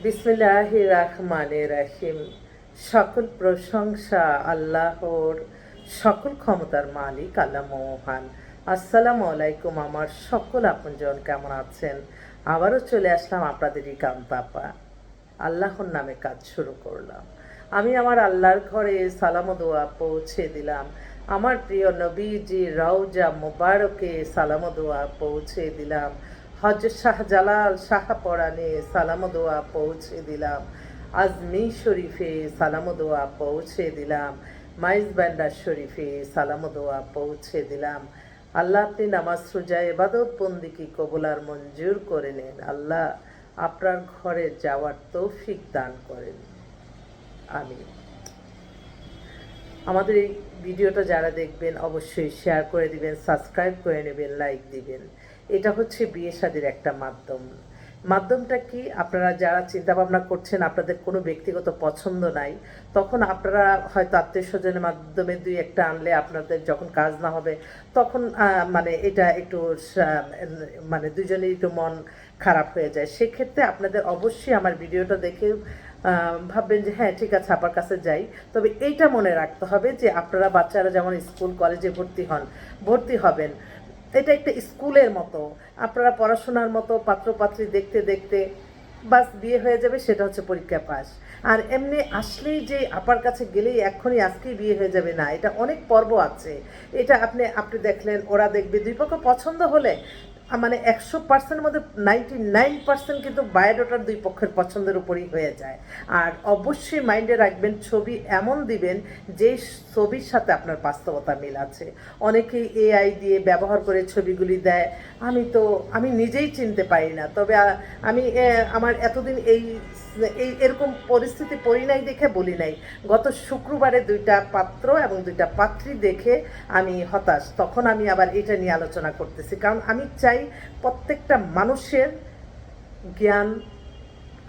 বিসমিল্লাহির রহমানির রহিম। সকল প্রশংসা আল্লাহর, সকল ক্ষমতার মালিক আল্লাহ মহান। আসসালামু আলাইকুম আমার সকল আপনজন, কেমন আছেন? আবারও চলে আসলাম আপনাদেরই কান্তাপা। আল্লাহর নামে কাজ শুরু করলাম। আমি আমার আল্লাহর ঘরে সালাম ও দোয়া পৌঁছে দিলাম। আমার প্রিয় নবীজি রওজা মুবারকে সালাম ও দোয়া পৌঁছে দিলাম। হজরত শাহজালাল শাহপরানে সালাম ও দোয়া পৌঁছে দিলাম। আজমি শরীফে সালাম ও দোয়া পৌঁছে দিলাম। মাইজ ব্যান্ডার শরীফে সালাম ও দোয়া পৌঁছে দিলাম। আল্লাহ, আপনি নামাজ রোজা ইবাদত বন্দিকে কবুল আর মঞ্জুর করে নেন। আল্লাহ, আপনার ঘরে যাওয়ার তৌফিক দান করেন। আমিন। আমাদের এই ভিডিওটা যারা দেখবেন অবশ্যই শেয়ার করে দিবেন, সাবস্ক্রাইব করে নেবেন, লাইক দিবেন। এটা হচ্ছে বিয়ে শাদির একটা মাধ্যম। মাধ্যমটা কি, আপনারা যারা চিন্তা ভাবনা করছেন আপনাদের কোনো ব্যক্তিগত পছন্দ নাই, তখন আপনারা হয়তো আত্মীয় স্বজনের মাধ্যমে দুই একটা আনলে আপনাদের যখন কাজ না হবে তখন মানে এটা একটু মানে দুজনেই একটু মন খারাপ হয়ে যায়। সেক্ষেত্রে আপনাদের অবশ্যই আমার ভিডিওটা দেখে ভাববেন যে হ্যাঁ ঠিক আছে, আপার কাছে যাই। তবে এইটা মনে রাখতে হবে যে আপনারা বাচ্চারা যেমন স্কুল কলেজে ভর্তি হবেন, এটা একটা স্কুলের মতো। আপনারা পড়াশোনার মতো পাত্রপাত্রী দেখতে দেখতে বাস বিয়ে হয়ে যাবে, সেটা হচ্ছে পরীক্ষা পাস। আর এমনি আসলেই যে আপার কাছে গেলেই এখনই আজকেই বিয়ে হয়ে যাবে না, এটা অনেক পর্ব আছে। এটা আপনি দেখলেন, ওরা দেখবে, দুই পক্ষ পছন্দ হলে মানে 100%-এর মধ্যে 99% কিন্তু বায়োডাটার দুই পক্ষের পছন্দের উপরই হয়ে যায়। আর অবশ্যই মাইন্ডে রাখবেন, ছবি এমন দিবেন যে ছবির সাথে আপনার বাস্তবতা মিল আছে। অনেকেই এআই দিয়ে ব্যবহার করে ছবিগুলি দেয়। আমি নিজেই চিনতে পারি না। তবে আমি আমার এতদিন এই এই এরকম পরিস্থিতি পড়ি নাই দেখে বলি নাই। গত শুক্রবারে দুইটা পাত্র এবং দুইটা পাত্রী দেখে আমি হতাশ। তখন আমি আবার এটা নিয়ে আলোচনা করতেছি, কারণ আমি চাই প্রত্যেকটা মানুষের জ্ঞান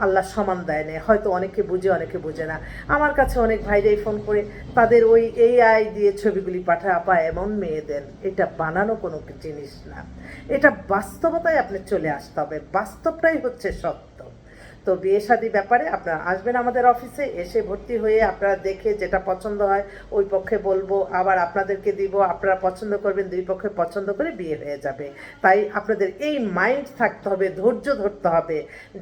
আল্লাহ সমান দেয় না। হয়তো অনেকে বুঝে অনেকে বুঝে না। আমার কাছে অনেক ভাইরাই ফোন করে তাদের ওই এআই দিয়ে ছবিগুলি পাঠায়, আপা এমন মেয়ে দেন। এটা বানানো কোনো জিনিস না, এটা বাস্তবতায় আপনি চলে আসতে হবে। বাস্তবটাই হচ্ছে সত্য। তো বিয়ে শাদী ব্যাপারে আপনারা আসবেন আমাদের অফিসে, এসে ভর্তি হয়ে আপনারা দেখে যেটা পছন্দ হয় ওই পক্ষে বলবো, আবার আপনাদেরকে দিব, আপনারা পছন্দ করবেন, দুই পক্ষে পছন্দ করে বিয়ে হয়ে যাবে। তাই আপনাদের এই মাইন্ড থাকতে হবে, ধৈর্য ধরতে হবে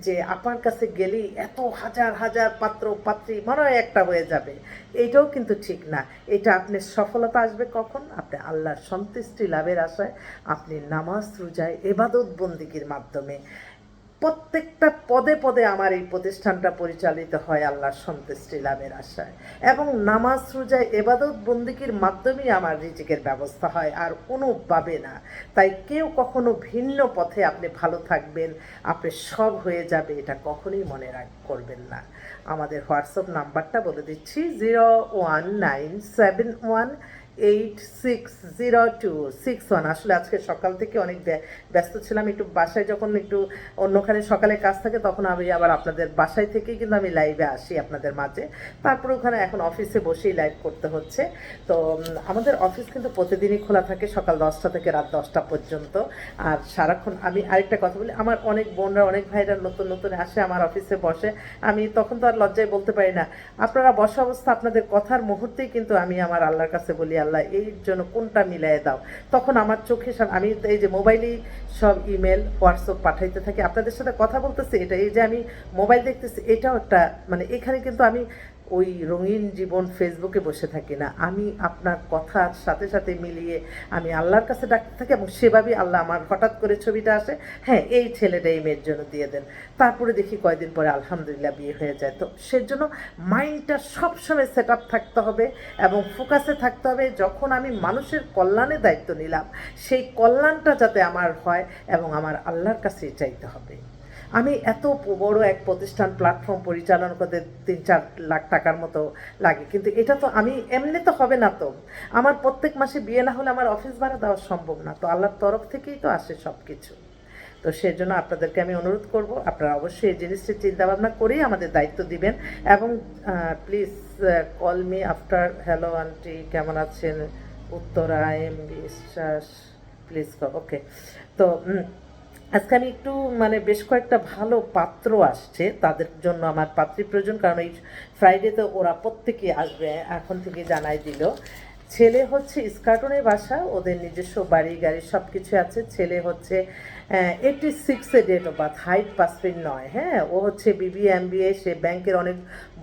যে আপনার কাছে গেলেই এত হাজার হাজার পাত্র পাত্রী মনে হয় একটা হয়ে যাবে। এইটাও কিন্তু ঠিক না। এটা আপনার সফলতা আসবে কখন? আপনি আল্লাহর সন্তুষ্টি লাভের আশায়, আপনি নামাজ রোজায় ইবাদত বন্দিগির মাধ্যমে। প্রত্যেকটা পদে পদে আমার এই প্রতিষ্ঠানটা পরিচালিত হয় আল্লাহর সন্তুষ্টি লাভের আশায়, এবং নামাজ রোজায় ইবাদত বন্দিগির মাধ্যমেই আমার রিজিকের ব্যবস্থা হয়, আর কোনোভাবে না। তাই কেউ কখনো ভিন্ন পথে আপনি ভালো থাকবেন, আপনি সব হয়ে যাবে, এটা কখনোই মনে করবেন না। আমাদের হোয়াটসঅ্যাপ নাম্বারটা বলে দিচ্ছি, 01971860261। আসলে আজকে সকাল থেকে অনেক ব্যস্ত ছিলাম, একটু বাসায় যখন একটু অন্যখানে সকালে কাজ থাকে তখন আমি আবার আপনাদের বাসায় থেকেই কিন্তু আমি লাইভে আসি আপনাদের মাঝে। তারপরে ওখানে এখন অফিসে বসেই লাইভ করতে হচ্ছে। তো আমাদের অফিস কিন্তু প্রতিদিনই খোলা থাকে, সকাল 10টা থেকে রাত 10টা পর্যন্ত। আর সারাক্ষণ আমি আরেকটা কথা বলি, আমার অনেক বোনরা অনেক ভাইরা নতুন নতুন আসে আমার অফিসে বসে। আমি তখন তো আর লজ্জায় বলতে পারি না। আপনারা বসা অবস্থা আপনাদের কথার মুহূর্তেই কিন্তু আমি আমার আল্লাহর কাছে বলি, আল্লাহ এই জন্য কোনটা মিলাই দাও। তখন আমার চোখে আমি এই যে মোবাইলেই সব ইমেল হোয়াটসঅ্যাপ পাঠাইতে থাকি, আপনাদের সাথে কথা বলতেছি, এটা এই যে আমি মোবাইল দেখতেছি, এটাও একটা মানে এখানে কিন্তু আমি ওই রঙিন জীবন ফেসবুকে বসে থাকি না। আমি আপনার কথার সাথে সাথে মিলিয়ে আমি আল্লাহর কাছে ডাকতে থাকি, এবং সেভাবেই আল্লাহ আমার হঠাৎ করে ছবিটা আসে, হ্যাঁ এই ছেলেটা এই মেয়ের জন্য দিয়ে দেন। তারপরে দেখি কয়দিন পরে আলহামদুলিল্লাহ বিয়ে হয়ে যায়। তো সেজন্য মাইন্ডটা সবসময় সেট আপ থাকতে হবে এবং ফোকাসে থাকতে হবে। যখন আমি মানুষের কল্যাণে দায়িত্ব নিলাম, সেই কল্যাণটা যাতে আমার হয় এবং আমার আল্লাহর কাছেই চাইতে হবে। আমি এত বড় এক প্রতিষ্ঠান প্ল্যাটফর্ম পরিচালনা করতে 3-4 লাখ টাকার মতো লাগে, কিন্তু এটা তো আমি এমনি তো হবে না। তো আমার প্রত্যেক মাসে বিয়ে না হলে আমার অফিস ভাড়া দেওয়া সম্ভব না। তো আল্লাহর তরফ থেকেই তো আসে সব কিছু। তো সেজন্য আপনাদেরকে আমি অনুরোধ করব, আপনারা অবশ্যই এই জিনিসটি চিন্তাভাবনা করেই আমাদের দায়িত্ব দিবেন। এবং please call me after. Hello aunty, কেমন আছেন? উত্তরা এম বিশ্বাস, প্লিজ ওকে। তো আজকে আমি একটু মানে বেশ কয়েকটা ভালো পাত্র আসছে, তাদের জন্য আমার পাত্রী প্রয়োজন, কারণ এই ফ্রাইডেতে ওরা প্রত্যেকে আসবে, এখন থেকে জানাই দিল। ছেলে হচ্ছে ইস্কাটনের বাসা, ওদের নিজস্ব বাড়ি গাড়ি সব কিছু আছে। ছেলে হচ্ছে 86-এ ডেট অফ বার্থ, হাইট 5'9", হ্যাঁ। ও হচ্ছে BBA MBA, সে ব্যাংকের অনেক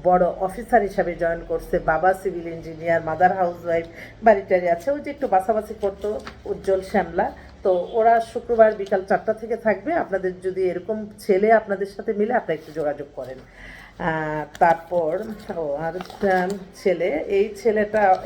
বড় অফিসার হিসাবে জয়েন করছে। বাবা civil engineer, mother house wife, বাড়িটারি আছে। ওই যে একটু বাছাবাছি করতো, উজ্জ্বল শ্যামলা। তো ওরা শুক্রবার বিকাল 4টা থেকে থাকবে। আপনাদের যদি এরকম ছেলে আপনাদের সাথে মিলে, আপনারা একটু যোগাযোগ করেন। তারপর আর ছেলে,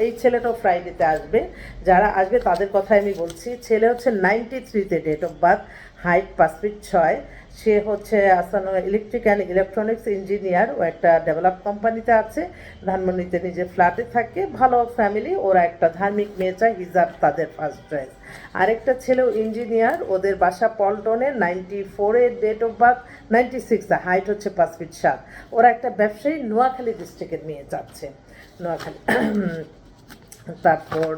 এই ছেলেটাও ফ্রাইডেতে আসবে। যারা আসবে তাদের কথাই আমি বলছি। ছেলে হচ্ছে 93-তে ডেট অফ বার্থ, হাইট 5'6". সে হচ্ছে আসানো ইলেকট্রিক অ্যান্ড ইলেকট্রনিক্স ইঞ্জিনিয়ার। ও একটা ডেভেলপ কোম্পানিতে আছে, ধানমন্ডিতে নিজের ফ্ল্যাটে থাকে, ভালো ফ্যামিলি। ওরা একটা ধার্মিক মেয়ে চায়, হিজাব তাদের ফার্স্ট চয়েস। আরেকটা ছেলেও ইঞ্জিনিয়ার, ওদের বাসা পল্টনে, 94-এর ডেট অফ বার্থ, 96, হাইট হচ্ছে 5'7". ওরা একটা ব্যবসায়ী, নোয়াখালী ডিস্ট্রিক্টের মেয়ে চাচ্ছে, নোয়াখালী। তারপর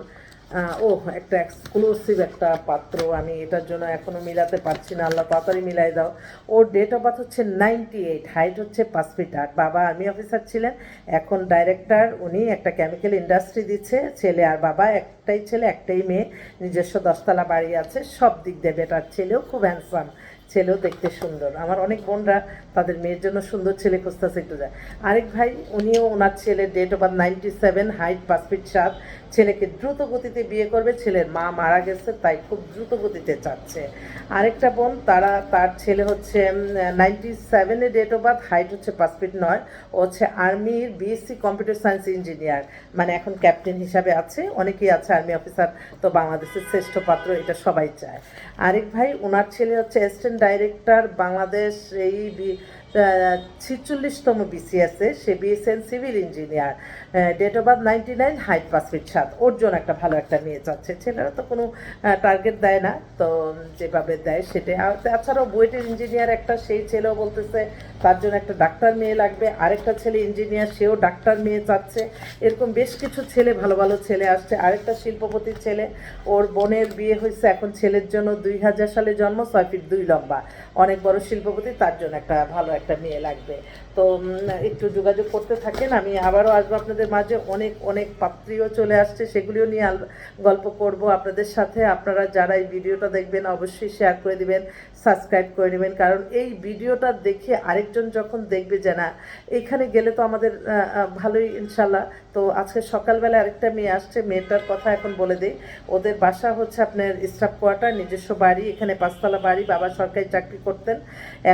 একটা এক্সক্লুসিভ একটা পাত্র, আমি এটার জন্য এখনও মিলাতে পারছি না, আল্লাহ তাড়াতাড়ি মিলাই দাও। ওর ডেট অফ বার্থ হচ্ছে 98, হাইট হচ্ছে 5'8". বাবা আর্মি অফিসার ছিলেন, এখন ডাইরেক্টর। উনি একটা কেমিক্যাল ইন্ডাস্ট্রি দিচ্ছে। ছেলে আর বাবা, একটাই ছেলে একটাই মেয়ে, নিজস্ব 10তলা বাড়ি আছে, সব দিক দিয়ে বেটার। ছেলেও খুব হ্যান্ডসাম, ছেলেও দেখতে সুন্দর। আমার অনেক বোনরা তাদের মেয়ের জন্য সুন্দর ছেলে খুঁজতেছে, একটু যায়। আরেক ভাই, উনিও ওনার ছেলের ডেট অফ বার্থ 97, হাইট 5'7". ছেলেকে দ্রুত গতিতে বিয়ে করবে, ছেলের মা মারা গেছে, তাই খুব দ্রুত গতিতে চাচ্ছে। আরেকটা বোন, তার ছেলে হচ্ছে 97-এ ডেট অফ বার্থ, হাইট হচ্ছে 5'9". ও হচ্ছে আর্মির BSc কম্পিউটার সায়েন্স ইঞ্জিনিয়ার, মানে এখন ক্যাপ্টেন হিসাবে আছে। অনেকেই আছে আর্মি অফিসার, তো বাংলাদেশের শ্রেষ্ঠ পাত্র, এটা সবাই চায়। আরেক ভাই, ওনার ছেলে হচ্ছে অ্যাসিস্ট্যান্ট ডাইরেক্টর বাংলাদেশ, এই 46তম BCS-এ, সে BSN civil engineer, date of birth 99, height 5'7". ওর জন্য একটা ভালো একটা মেয়ে চাচ্ছে। ছেলেরা তো কোনো টার্গেট দেয় না, তো যেভাবে দেয় সেটাই। আর তাছাড়াও বুয়েটের ইঞ্জিনিয়ার একটা, সেই ছেলেও বলতেছে তার জন্য একটা ডাক্তার মেয়ে লাগবে। আরেকটা ছেলে ইঞ্জিনিয়ার, সেও ডাক্তার মেয়ে চাচ্ছে। এরকম বেশ কিছু ছেলে, ভালো ভালো ছেলে আসছে। আরেকটা শিল্পপতির ছেলে, ওর বোনের বিয়ে হয়েছে, এখন ছেলের জন্য 2000 সালে জন্ম, 6 ফিট 2 লম্বা, অনেক বড় শিল্পপতি, তার জন্য একটা ভালো একটা মেয়ে লাগবে। তো একটু যোগাযোগ করতে থাকেন, আমি আবারও আসবো আপনাদের মাঝে। অনেক অনেক পাত্রীও চলে আসছে, সেগুলিও নিয়ে গল্প করব আপনাদের সাথে। আপনারা যারা এই ভিডিওটা দেখবেন অবশ্যই শেয়ার করে দিবেন, সাবস্ক্রাইব করে নেবেন, কারণ এই ভিডিওটা দেখে আরেকজন যখন দেখবে যে না, এখানে গেলে তো আমাদের ভালোই ইনশাল্লাহ। তো আজকে সকালবেলা আরেকটা মেয়ে আসছে, মেয়েটার কথা এখন বলে দিই। ওদের বাসা হচ্ছে আপনার স্টাফ কোয়ার্টার, নিজস্ব বাড়ি, এখানে 5তলা বাড়ি, বাবা সরকারি চাকরি করতেন।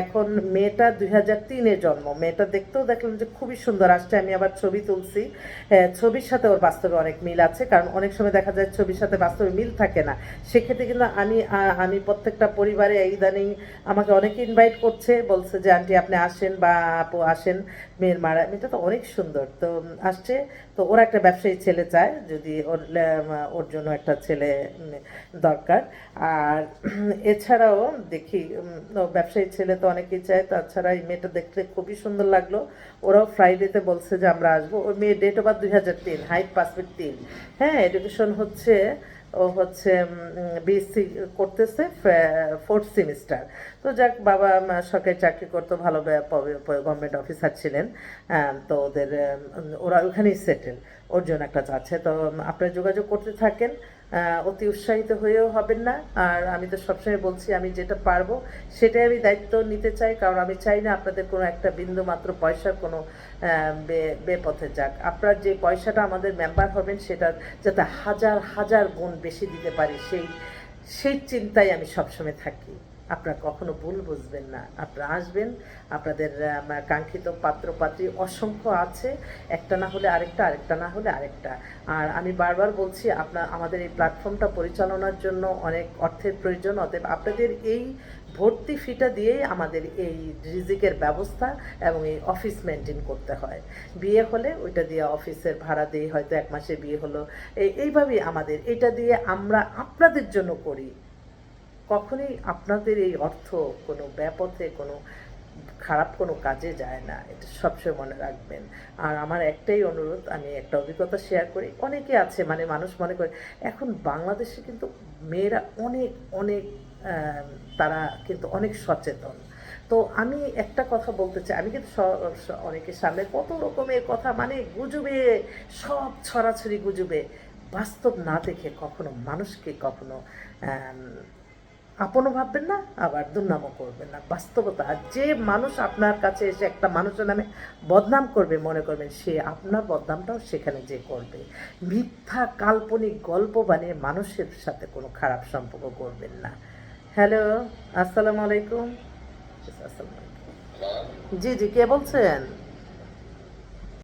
এখন মেয়েটা 2003-এ জন্ম। মেয়েটা দেখতেও দেখলাম যে খুবই সুন্দর আসছে, আমি আবার ছবি তুলছি। ছবির সাথে ওর বাস্তবে অনেক মিল আছে, কারণ অনেক সময় দেখা যায় ছবির সাথে বাস্তবে মিল থাকে না। সেক্ষেত্রে কিন্তু আমি প্রত্যেকটা পরিবারে ইদানিং আমাকে অনেকে ইনভাইট করছে, বলছে যে আন্টি আপনি আসেন বা আপু আসেন, মেয়ের মেয়েটা তো অনেক সুন্দর, তো আসছে। তো ওরা একটা ব্যবসায়ী ছেলে চায়, যদি ওর জন্য একটা ছেলে দরকার। আর এছাড়াও দেখি, ব্যবসায়ী ছেলে তো অনেকেই চায়। তাছাড়া এই মেয়েটা দেখতে খুবই সুন্দর লাগলো। ওরাও ফ্রাইডেতে বলছে যে আমরা আসবো। ওই মেয়ের ডেট অফ বার্থ 2003, হাইট 5'3". হ্যাঁ, এডুকেশন হচ্ছে, ও হচ্ছে BSc করতেছে, 4th সেমিস্টার। তো যাক, বাবা সরকারি চাকরি করতো, ভালো গভর্নমেন্ট অফিসার ছিলেন। তো ওরা ওখানেই সেটেল, ওর জন্য একটা চাচ্ছে। তো আপনারা যোগাযোগ করতে থাকেন, অতি উৎসাহিত হয়েও হবেন না। আর আমি তো সবসময় বলছি, আমি যেটা পারবো সেটাই আমি দায়িত্ব নিতে চাই, কারণ আমি চাই না আপনাদের কোনো একটা বিন্দু মাত্র পয়সার কোনো বেপথে যাক। আপনার যে পয়সাটা আমাদের মেম্বার হবেন, সেটা যাতে হাজার হাজার গুণ বেশি দিতে পারি, সেই চিন্তায় আমি সবসময় থাকি। আপনারা কখনো ভুল বুঝবেন না, আপনারা আসবেন। আপনাদের কাঙ্ক্ষিত পাত্র পাত্রী অসংখ্য আছে, একটা না হলে আরেকটা, আরেকটা না হলে আরেকটা। আর আমি বারবার বলছি, আমাদের এই প্ল্যাটফর্মটা পরিচালনার জন্য অনেক অর্থের প্রয়োজন। অতএব আপনাদের এই ভর্তি ফিটা দিয়েই আমাদের এই রিজিকের ব্যবস্থা এবং এই অফিস মেনটেন করতে হয়। বিয়ে হলে ওইটা দিয়ে অফিসের ভাড়া দিয়ে, হয়তো 1 মাসে বিয়ে হলো, এইভাবেই আমাদের এটা দিয়ে আমরা আপনাদের জন্য করি। কখনোই আপনাদের এই অর্থ কোনো ব্যাপথে, কোনো খারাপ কোনো কাজে যায় না, এটা সবসময় মনে রাখবেন। আর আমার একটাই অনুরোধ, আমি একটা অভিজ্ঞতা শেয়ার করি। অনেকে আছে, মানে মানুষ মনে করে এখন বাংলাদেশে কিন্তু মেয়েরা অনেক অনেক তারা কিন্তু অনেক সচেতন। তো আমি একটা কথা বলতে চাই, আমি কিন্তু অনেকের সামনে কত রকমের কথা মানে গুজবে, সব ছড়াছড়ি গুজবে, বাস্তব না দেখে কখনো মানুষকে কখনো আম আপনও ভাববেন না, আবার দুর্নামও করবেন না। বাস্তবতা। আর যে মানুষ আপনার কাছে এসে একটা মানুষের নামে বদনাম করবে মনে করবেন সে আপনার বদনামটাও সেখানে যেয়ে করবে। মিথ্যা কাল্পনিক গল্প বানিয়ে মানুষের সাথে কোনো খারাপ সম্পর্ক করবেন না। হ্যালো, আসসালামু আলাইকুম। আসসালামু আলাইকুম। জি, জি, কে বলছেন?